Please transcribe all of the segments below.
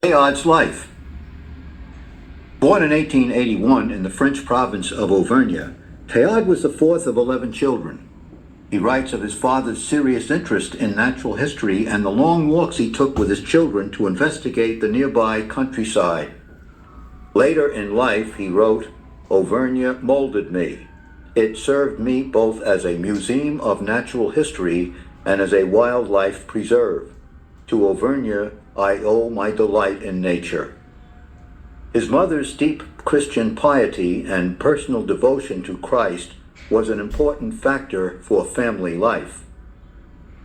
Teilhard's life. Born in 1881 in the French province of Auvergne, Teilhard was the fourth of 11 children. He writes of his father's serious interest in natural history and the long walks he took with his children to investigate the nearby countryside. Later in life, he wrote, "Auvergne molded me. It served me both as a museum of natural history and as a wildlife preserve. To Auvergne, I owe my delight in nature." His mother's deep Christian piety and personal devotion to Christ was an important factor for family life.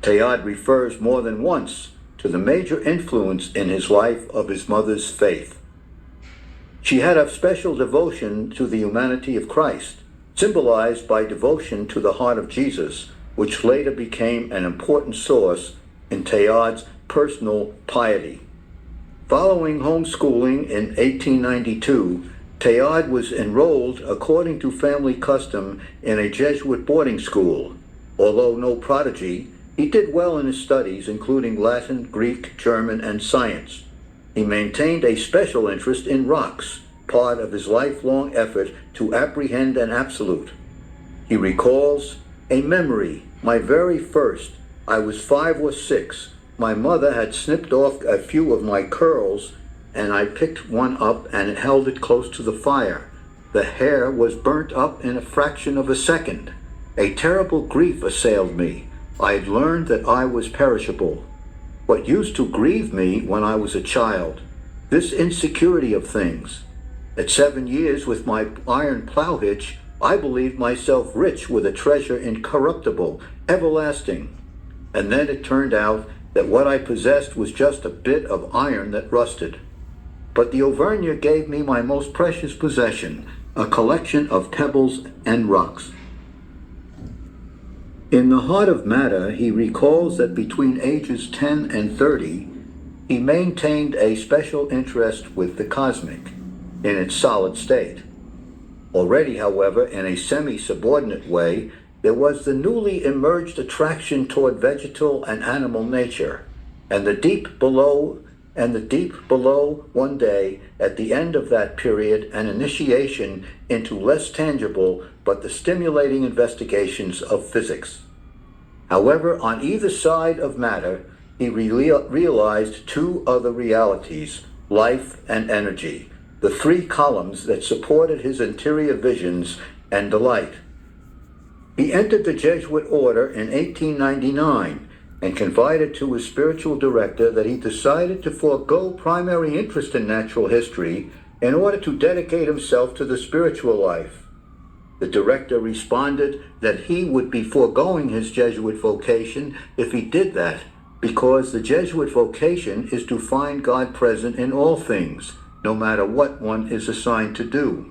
Teilhard refers more than once to the major influence in his life of his mother's faith. She had a special devotion to the humanity of Christ, symbolized by devotion to the heart of Jesus, which later became an important source in Teilhard's personal piety. Following homeschooling in 1892, Teilhard was enrolled, according to family custom, in a Jesuit boarding school. Although no prodigy, he did well in his studies, including Latin, Greek, German, and science. He maintained a special interest in rocks, part of his lifelong effort to apprehend an absolute. He recalls, "A memory, my very first. I was 5 or 6. My mother had snipped off a few of my curls, and I picked one up and held it close to the fire. The hair was burnt up in a fraction of a second. A terrible grief assailed me. I had learned that I was perishable. What used to grieve me when I was a child, this insecurity of things. At 7 years with my iron plow hitch, I believed myself rich with a treasure incorruptible, everlasting. And then it turned out that what I possessed was just a bit of iron that rusted. But the Auvergne gave me my most precious possession, a collection of pebbles and rocks." In The Heart of Matter, he recalls that between ages 10 and 30, he maintained a special interest with the cosmic in its solid state. Already, however, in a semi-subordinate way, there was the newly emerged attraction toward vegetal and animal nature, and the deep below, one day, at the end of that period, an initiation into less tangible but the stimulating investigations of physics. However, on either side of matter, he realized two other realities, life and energy, the three columns that supported his interior visions and delight. He entered the Jesuit order in 1899 and confided to his spiritual director that he decided to forego primary interest in natural history in order to dedicate himself to the spiritual life. The director responded that he would be foregoing his Jesuit vocation if he did that, because the Jesuit vocation is to find God present in all things, no matter what one is assigned to do.